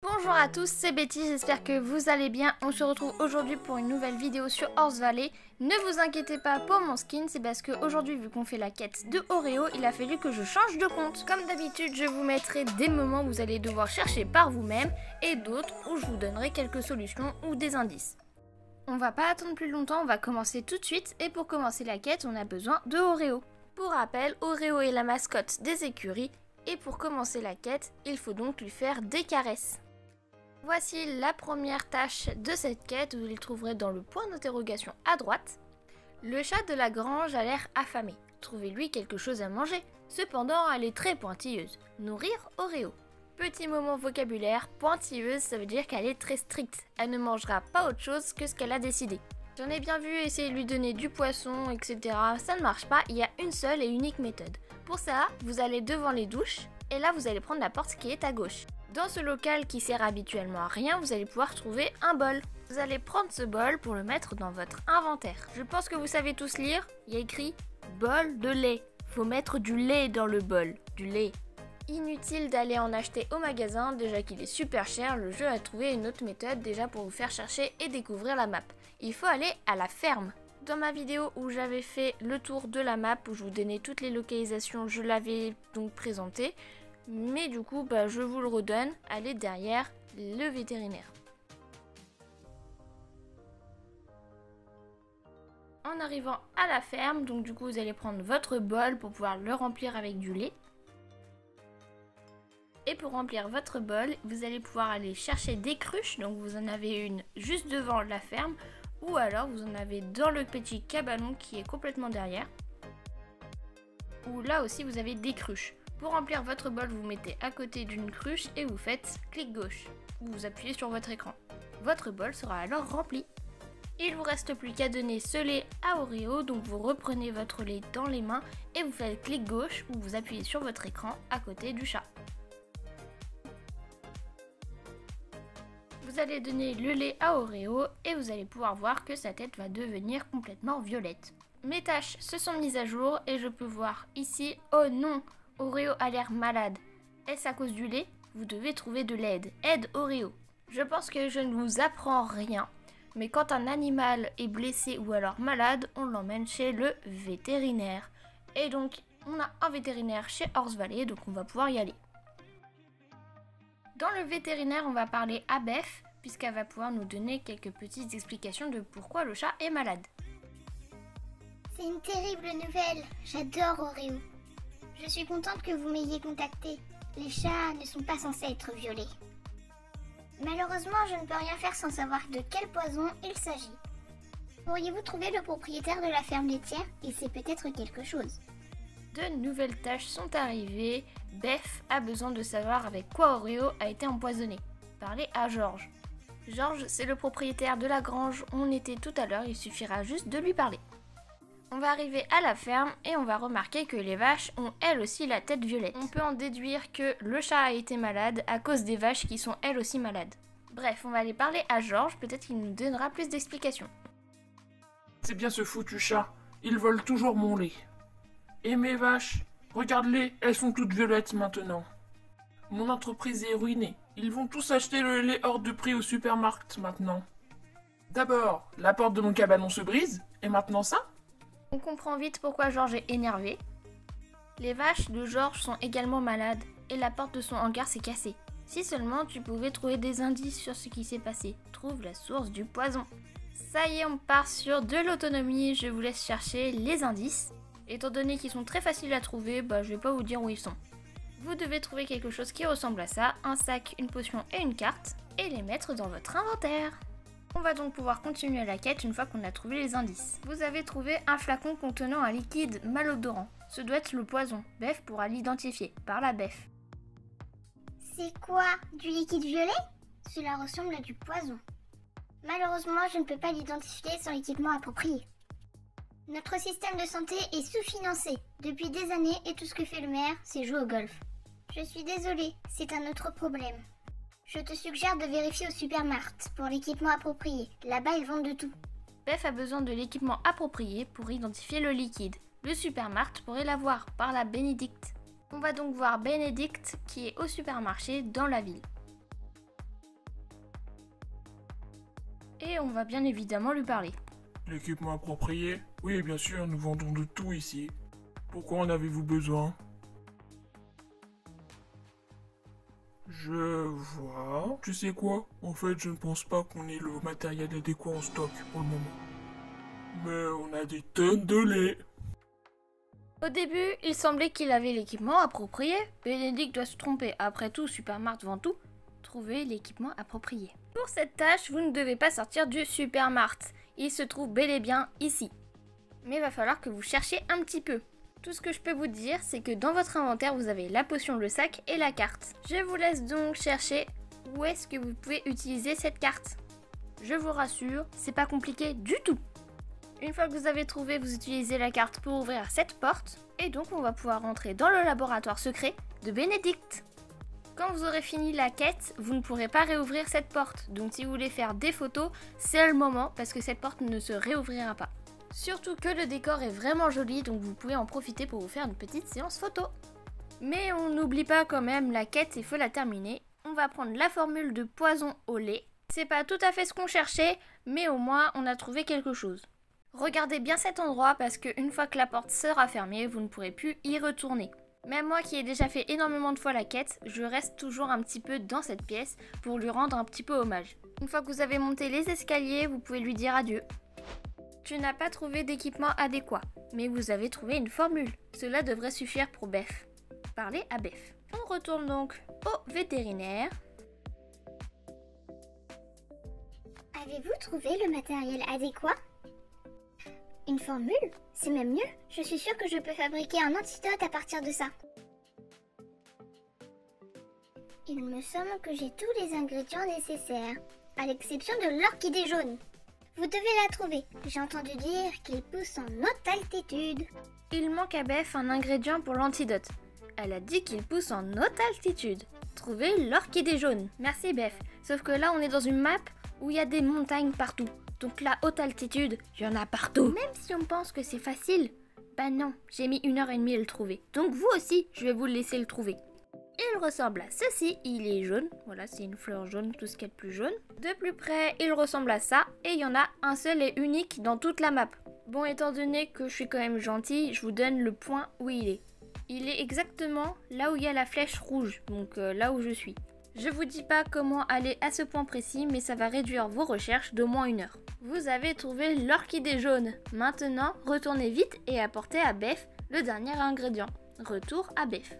Bonjour à tous, c'est Betty, j'espère que vous allez bien. On se retrouve aujourd'hui pour une nouvelle vidéo sur Horse Valley. Ne vous inquiétez pas pour mon skin, c'est parce qu'aujourd'hui, vu qu'on fait la quête de Oreo, il a fallu que je change de compte. Comme d'habitude, je vous mettrai des moments où vous allez devoir chercher par vous-même et d'autres où je vous donnerai quelques solutions ou des indices. On va pas attendre plus longtemps, on va commencer tout de suite et pour commencer la quête, on a besoin de Oreo. Pour rappel, Oreo est la mascotte des écuries et pour commencer la quête, il faut donc lui faire des caresses. Voici la première tâche de cette quête, vous le trouverez dans le point d'interrogation à droite. Le chat de la grange a l'air affamé. Trouvez-lui quelque chose à manger. Cependant, elle est très pointilleuse. Nourrir Oreo. Petit moment vocabulaire, pointilleuse, ça veut dire qu'elle est très stricte. Elle ne mangera pas autre chose que ce qu'elle a décidé. J'en ai bien vu essayer de lui donner du poisson, etc. Ça ne marche pas, il y a une seule et unique méthode. Pour ça, vous allez devant les douches et là vous allez prendre la porte qui est à gauche. Dans ce local qui sert habituellement à rien, vous allez pouvoir trouver un bol. Vous allez prendre ce bol pour le mettre dans votre inventaire. Je pense que vous savez tous lire, il y a écrit bol de lait. Faut mettre du lait dans le bol, du lait. Inutile d'aller en acheter au magasin, déjà qu'il est super cher, le jeu a trouvé une autre méthode déjà pour vous faire chercher et découvrir la map. Il faut aller à la ferme. Dans ma vidéo où j'avais fait le tour de la map, où je vous donnais toutes les localisations, je l'avais donc présenté. Mais du coup, je vous le redonne, allez derrière le vétérinaire. En arrivant à la ferme, donc du coup vous allez prendre votre bol pour pouvoir le remplir avec du lait. Et pour remplir votre bol, vous allez pouvoir aller chercher des cruches, donc vous en avez une juste devant la ferme, ou alors vous en avez dans le petit cabanon qui est complètement derrière. Ou là aussi vous avez des cruches. Pour remplir votre bol, vous mettez à côté d'une cruche et vous faites clic gauche. Vous appuyez sur votre écran. Votre bol sera alors rempli. Il ne vous reste plus qu'à donner ce lait à Oreo, donc vous reprenez votre lait dans les mains et vous faites clic gauche ou vous appuyez sur votre écran à côté du chat. Vous allez donner le lait à Oreo et vous allez pouvoir voir que sa tête va devenir complètement violette. Mes tâches se sont mises à jour et je peux voir ici, oh non! Oreo a l'air malade. Est-ce à cause du lait? Vous devez trouver de l'aide. Aide Oreo. Je pense que je ne vous apprends rien. Mais quand un animal est blessé ou alors malade, on l'emmène chez le vétérinaire. Et donc, on a un vétérinaire chez Horse Valley, donc on va pouvoir y aller. Dans le vétérinaire, on va parler à Beth, puisqu'elle va pouvoir nous donner quelques petites explications de pourquoi le chat est malade. C'est une terrible nouvelle. J'adore Oreo. Je suis contente que vous m'ayez contacté. Les chats ne sont pas censés être violés. Malheureusement, je ne peux rien faire sans savoir de quel poison il s'agit. Pourriez-vous trouver le propriétaire de la ferme laitière? Il sait peut-être quelque chose. De nouvelles tâches sont arrivées. Beth a besoin de savoir avec quoi Oreo a été empoisonné. Parlez à George. George, c'est le propriétaire de la grange où on était tout à l'heure, il suffira juste de lui parler. On va arriver à la ferme et on va remarquer que les vaches ont elles aussi la tête violette. On peut en déduire que le chat a été malade à cause des vaches qui sont elles aussi malades. Bref, on va aller parler à George, peut-être qu'il nous donnera plus d'explications. C'est bien ce foutu chat, ils volent toujours mon lait. Et mes vaches, regarde-les, elles sont toutes violettes maintenant. Mon entreprise est ruinée, ils vont tous acheter le lait hors de prix au supermarché maintenant. D'abord, la porte de mon cabanon se brise, et maintenant ça? On comprend vite pourquoi George est énervé. Les vaches de George sont également malades et la porte de son hangar s'est cassée. Si seulement tu pouvais trouver des indices sur ce qui s'est passé. Trouve la source du poison. Ça y est, on part sur de l'autonomie. Je vous laisse chercher les indices. Étant donné qu'ils sont très faciles à trouver, je vais pas vous dire où ils sont. Vous devez trouver quelque chose qui ressemble à ça. Un sac, une potion et une carte. Et les mettre dans votre inventaire. On va donc pouvoir continuer la quête une fois qu'on a trouvé les indices. Vous avez trouvé un flacon contenant un liquide malodorant. Ce doit être le poison. Beth pourra l'identifier. Par la Beth. C'est quoi? Du liquide violet? Cela ressemble à du poison. Malheureusement, je ne peux pas l'identifier sans équipement approprié. Notre système de santé est sous-financé depuis des années et tout ce que fait le maire, c'est jouer au golf. Je suis désolée, c'est un autre problème. Je te suggère de vérifier au supermarché pour l'équipement approprié. Là-bas, ils vendent de tout. Beth a besoin de l'équipement approprié pour identifier le liquide. Le supermarché pourrait l'avoir par la Bénédicte. On va donc voir Bénédicte qui est au supermarché dans la ville. Et on va bien évidemment lui parler. L'équipement approprié? Oui, bien sûr, nous vendons de tout ici. Pourquoi en avez-vous besoin? Je vois. Tu sais quoi? En fait, je ne pense pas qu'on ait le matériel adéquat en stock pour le moment. Mais on a des tonnes de lait. Au début, il semblait qu'il avait l'équipement approprié. Bénédicte doit se tromper. Après tout, Supermart vend tout. Trouver l'équipement approprié. Pour cette tâche, vous ne devez pas sortir du Supermart. Il se trouve bel et bien ici. Mais il va falloir que vous cherchiez un petit peu. Tout ce que je peux vous dire, c'est que dans votre inventaire, vous avez la potion, le sac et la carte. Je vous laisse donc chercher où est-ce que vous pouvez utiliser cette carte. Je vous rassure, c'est pas compliqué du tout. Une fois que vous avez trouvé, vous utilisez la carte pour ouvrir cette porte. Et donc on va pouvoir rentrer dans le laboratoire secret de Bénédicte. Quand vous aurez fini la quête, vous ne pourrez pas réouvrir cette porte. Donc si vous voulez faire des photos, c'est le moment parce que cette porte ne se réouvrira pas. Surtout que le décor est vraiment joli, donc vous pouvez en profiter pour vous faire une petite séance photo. Mais on n'oublie pas quand même la quête, il faut la terminer. On va prendre la formule de poison au lait. C'est pas tout à fait ce qu'on cherchait, mais au moins on a trouvé quelque chose. Regardez bien cet endroit parce qu'une fois que la porte sera fermée, vous ne pourrez plus y retourner. Même moi qui ai déjà fait énormément de fois la quête, je reste toujours un petit peu dans cette pièce pour lui rendre un petit peu hommage. Une fois que vous avez monté les escaliers, vous pouvez lui dire adieu. Tu n'as pas trouvé d'équipement adéquat, mais vous avez trouvé une formule. Cela devrait suffire pour Beth. Parlez à Beth. On retourne donc au vétérinaire. Avez-vous trouvé le matériel adéquat? Une formule? C'est même mieux. Je suis sûre que je peux fabriquer un antidote à partir de ça. Il me semble que j'ai tous les ingrédients nécessaires, à l'exception de l'orchidée jaune. Vous devez la trouver. J'ai entendu dire qu'il pousse en haute altitude. Il manque à Beth un ingrédient pour l'antidote. Elle a dit qu'il pousse en haute altitude. Trouvez l'orchidée jaune. Merci Beth. Sauf que là on est dans une map où il y a des montagnes partout. Donc la haute altitude, il y en a partout. Même si on pense que c'est facile, bah non, j'ai mis 1h30 à le trouver. Donc vous aussi, je vais vous le laisser le trouver. Il ressemble à ceci, il est jaune. Voilà, c'est une fleur jaune, tout ce qu'il y a de plus jaune. De plus près, il ressemble à ça. Et il y en a un seul et unique dans toute la map. Bon, étant donné que je suis quand même gentille, je vous donne le point où il est. Il est exactement là où il y a la flèche rouge, donc là où je suis. Je vous dis pas comment aller à ce point précis, mais ça va réduire vos recherches d'au moins 1 heure. Vous avez trouvé l'orchidée jaune. Maintenant, retournez vite et apportez à Beth le dernier ingrédient. Retour à Beth.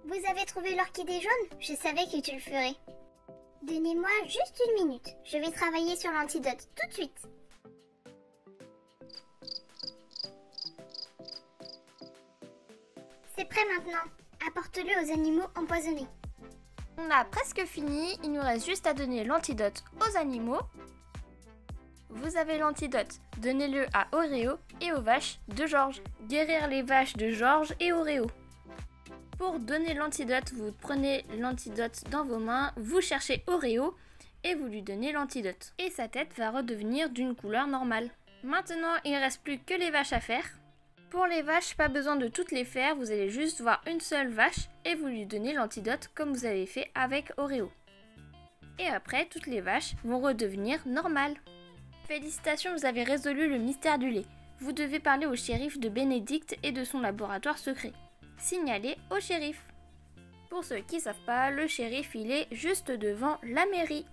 Vous avez trouvé l'orchidée jaune? Je savais que tu le ferais. Donnez-moi juste 1 minute. Je vais travailler sur l'antidote tout de suite. C'est prêt maintenant. Apporte-le aux animaux empoisonnés. On a presque fini, il nous reste juste à donner l'antidote aux animaux. Vous avez l'antidote, donnez-le à Oreo et aux vaches de George. Guérir les vaches de George et Oreo. Pour donner l'antidote, vous prenez l'antidote dans vos mains, vous cherchez Oreo et vous lui donnez l'antidote. Et sa tête va redevenir d'une couleur normale. Maintenant, il ne reste plus que les vaches à faire. Pour les vaches, pas besoin de toutes les faire, vous allez juste voir une seule vache et vous lui donnez l'antidote comme vous avez fait avec Oreo. Et après, toutes les vaches vont redevenir normales. Félicitations, vous avez résolu le mystère du lait. Vous devez parler au shérif de Bénédicte et de son laboratoire secret. Signalez au shérif. Pour ceux qui ne savent pas, le shérif il est juste devant la mairie.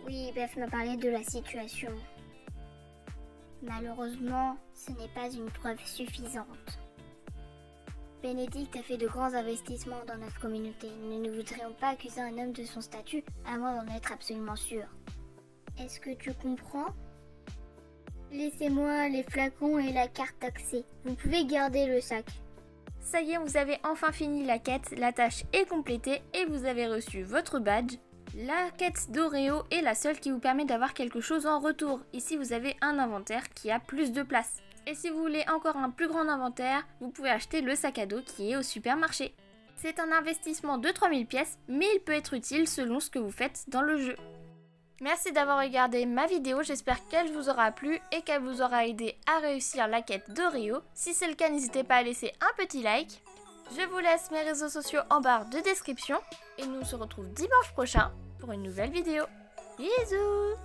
Oui, Beth m'a parlé de la situation. Malheureusement, ce n'est pas une preuve suffisante. Bénédicte a fait de grands investissements dans notre communauté. Nous ne voudrions pas accuser un homme de son statut, à moins d'en être absolument sûr. Est-ce que tu comprends? Laissez-moi les flacons et la carte d'accès. Vous pouvez garder le sac. Ça y est, vous avez enfin fini la quête, la tâche est complétée et vous avez reçu votre badge. La quête d'Oreo est la seule qui vous permet d'avoir quelque chose en retour. Ici, vous avez un inventaire qui a plus de place. Et si vous voulez encore un plus grand inventaire, vous pouvez acheter le sac à dos qui est au supermarché. C'est un investissement de 3000 pièces, mais il peut être utile selon ce que vous faites dans le jeu. Merci d'avoir regardé ma vidéo, j'espère qu'elle vous aura plu et qu'elle vous aura aidé à réussir la quête d'Oreo. Si c'est le cas, n'hésitez pas à laisser un petit like. Je vous laisse mes réseaux sociaux en barre de description et nous se retrouvons dimanche prochain pour une nouvelle vidéo. Bisous!